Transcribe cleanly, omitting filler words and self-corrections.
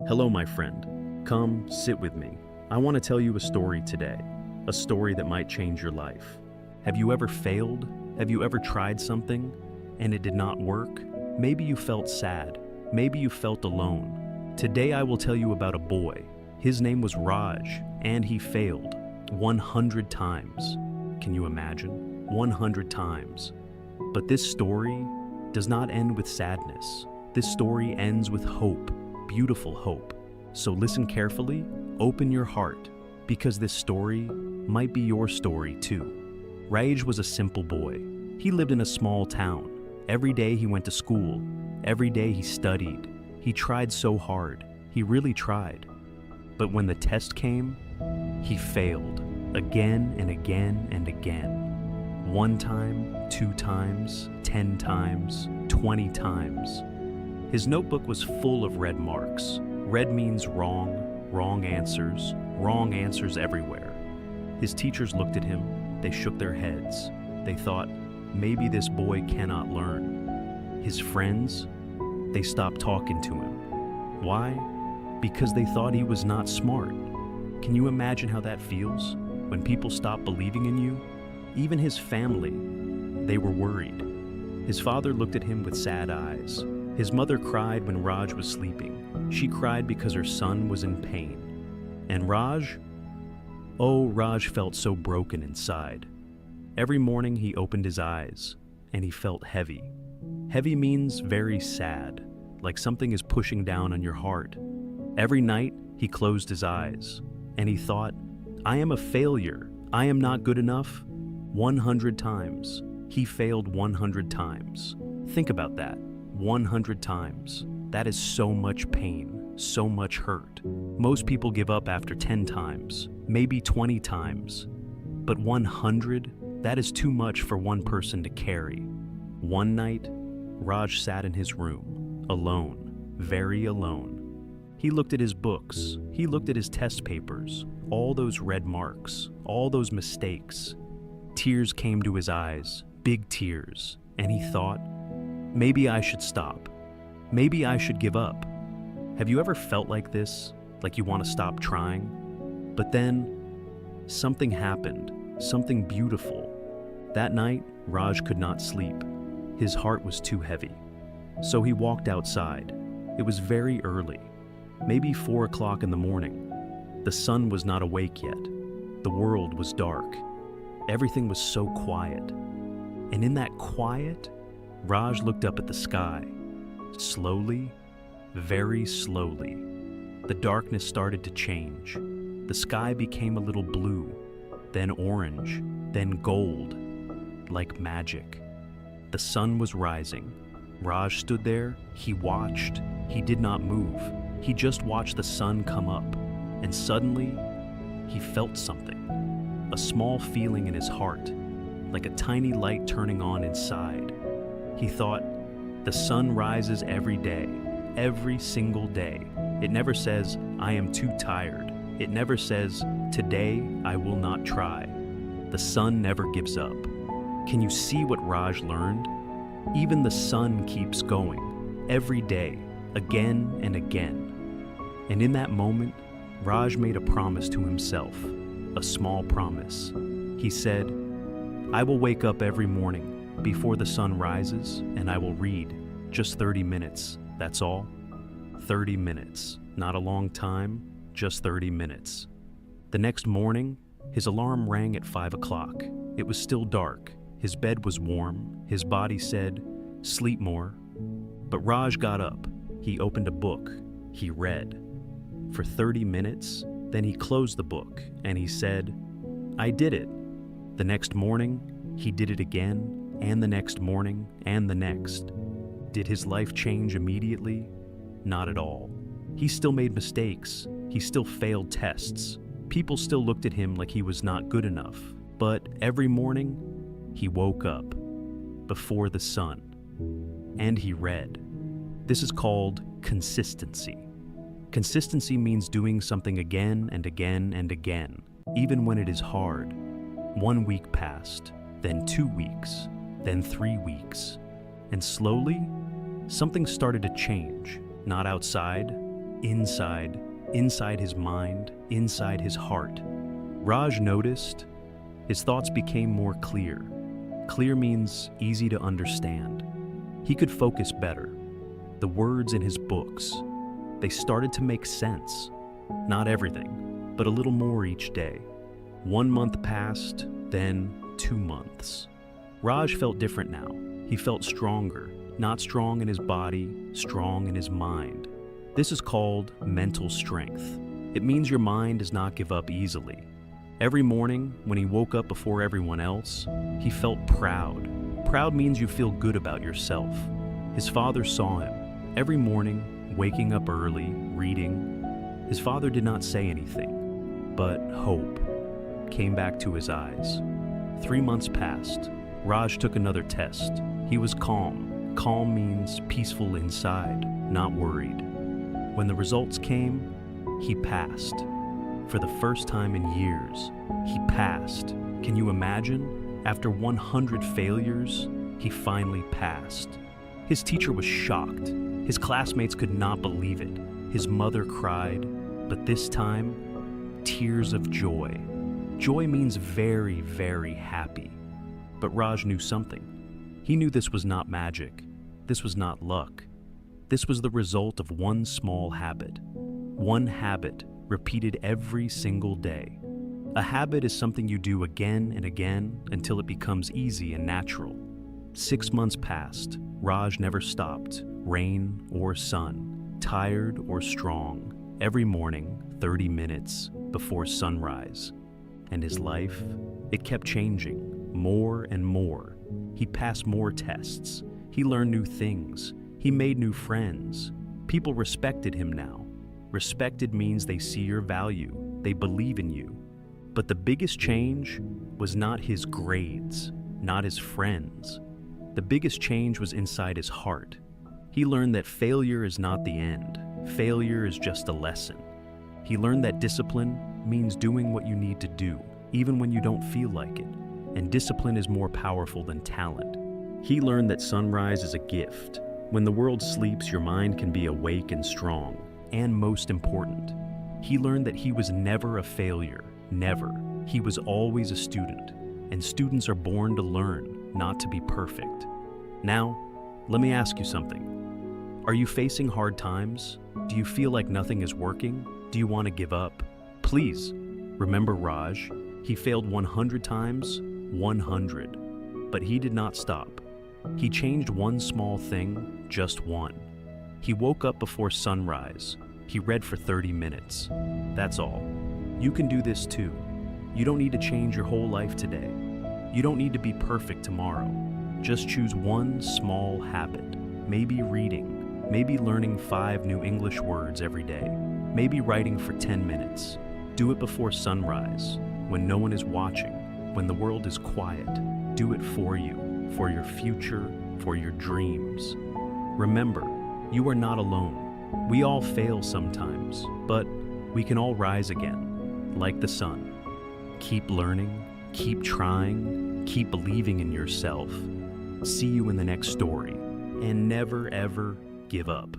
Hello, my friend. Come, sit with me. I want to tell you a story today, a story that might change your life. Have you ever failed? Have you ever tried something and it did not work? Maybe you felt sad. Maybe you felt alone. Today I will tell you about a boy. His name was Raj, and he failed 100 times. Can you imagine? 100 times. But this story does not end with sadness. This story ends with hope. Beautiful hope. So listen carefully, open your heart, because this story might be your story too. Raj was a simple boy. He lived in a small town. Every day he went to school. Every day he studied. He tried so hard. He really tried. But when the test came, he failed again and again and again. 1 time, 2 times, 10 times, 20 times. His notebook was full of red marks. Red means wrong, wrong answers everywhere. His teachers looked at him, they shook their heads. They thought, maybe this boy cannot learn. His friends, they stopped talking to him. Why? Because they thought he was not smart. Can you imagine how that feels? When people stop believing in you? Even his family, they were worried. His father looked at him with sad eyes. His mother cried when Raj was sleeping. She cried because her son was in pain. And Raj? Oh, Raj felt so broken inside. Every morning he opened his eyes, and he felt heavy. Heavy means very sad, like something is pushing down on your heart. Every night he closed his eyes, and he thought, I am a failure. I am not good enough. 100 times. He failed 100 times. Think about that. 100 times. That is so much pain, so much hurt. Most people give up after 10 times, maybe 20 times. But 100? That is too much for one person to carry. One night, Raj sat in his room, alone, very alone. He looked at his books, he looked at his test papers, all those red marks, all those mistakes. Tears came to his eyes, big tears, and he thought, maybe I should stop. Maybe I should give up. Have you ever felt like this? Like you want to stop trying? But then, something happened, something beautiful. That night, Raj could not sleep. His heart was too heavy. So he walked outside. It was very early, maybe 4 o'clock in the morning. The sun was not awake yet. The world was dark. Everything was so quiet. And in that quiet, Raj looked up at the sky. Slowly, very slowly, the darkness started to change. The sky became a little blue, then orange, then gold, like magic. The sun was rising. Raj stood there, he watched, he did not move. He just watched the sun come up, and suddenly, he felt something. A small feeling in his heart, like a tiny light turning on inside. He thought, the sun rises every day, every single day. It never says, I am too tired. It never says, today I will not try. The sun never gives up. Can you see what Raj learned? Even the sun keeps going, every day, again and again. And in that moment, Raj made a promise to himself, a small promise. He said, I will wake up every morning before the sun rises, and I will read just 30 minutes, that's all. 30 minutes, not a long time, just 30 minutes. The next morning, his alarm rang at 5 o'clock. It was still dark, his bed was warm, his body said, sleep more. But Raj got up, he opened a book, he read. For 30 minutes, then he closed the book, and he said, I did it. The next morning, he did it again, and the next morning, and the next. Did his life change immediately? Not at all. He still made mistakes. He still failed tests. People still looked at him like he was not good enough. But every morning, he woke up before the sun, and he read. This is called consistency. Consistency means doing something again and again and again, even when it is hard. 1 week passed, then 2 weeks, then 3 weeks. And slowly, something started to change, not outside, inside his mind, inside his heart. Raj noticed his thoughts became more clear. Clear means easy to understand. He could focus better. The words in his books, they started to make sense. Not everything, but a little more each day. 1 month passed, then 2 months. Raj felt different now. He felt stronger, not strong in his body, strong in his mind. This is called mental strength. It means your mind does not give up easily. Every morning, when he woke up before everyone else, he felt proud. Proud means you feel good about yourself. His father saw him. Every morning, waking up early, reading. His father did not say anything, but hope came back to his eyes. 3 months passed. Raj took another test. He was calm. Calm means peaceful inside, not worried. When the results came, he passed. For the first time in years, he passed. Can you imagine? After 100 failures, he finally passed. His teacher was shocked. His classmates could not believe it. His mother cried, but this time, tears of joy. Joy means very, very happy. But Raj knew something. He knew this was not magic. This was not luck. This was the result of one small habit. One habit repeated every single day. A habit is something you do again and again until it becomes easy and natural. 6 months passed. Raj never stopped, rain or sun, tired or strong. Every morning, 30 minutes before sunrise. And his life, it kept changing, more and more. He passed more tests. He learned new things. He made new friends. People respected him now. Respected means they see your value. They believe in you. But the biggest change was not his grades, not his friends. The biggest change was inside his heart. He learned that failure is not the end. Failure is just a lesson. He learned that discipline means doing what you need to do, even when you don't feel like it. And discipline is more powerful than talent. He learned that sunrise is a gift. When the world sleeps, your mind can be awake and strong. And most important, he learned that he was never a failure. Never. He was always a student. And students are born to learn, not to be perfect. Now, let me ask you something. Are you facing hard times? Do you feel like nothing is working? Do you want to give up? Please, remember Raj. He failed 100 times, 100. But he did not stop. He changed one small thing, just one. He woke up before sunrise. He read for 30 minutes. That's all. You can do this too. You don't need to change your whole life today. You don't need to be perfect tomorrow. Just choose one small habit. Maybe reading. Maybe learning 5 new English words every day. Maybe writing for 10 minutes. Do it before sunrise, when no one is watching, when the world is quiet. Do it for you, for your future, for your dreams. Remember, you are not alone. We all fail sometimes, but we can all rise again, like the sun. Keep learning, keep trying, keep believing in yourself. See you in the next story, and never ever give up.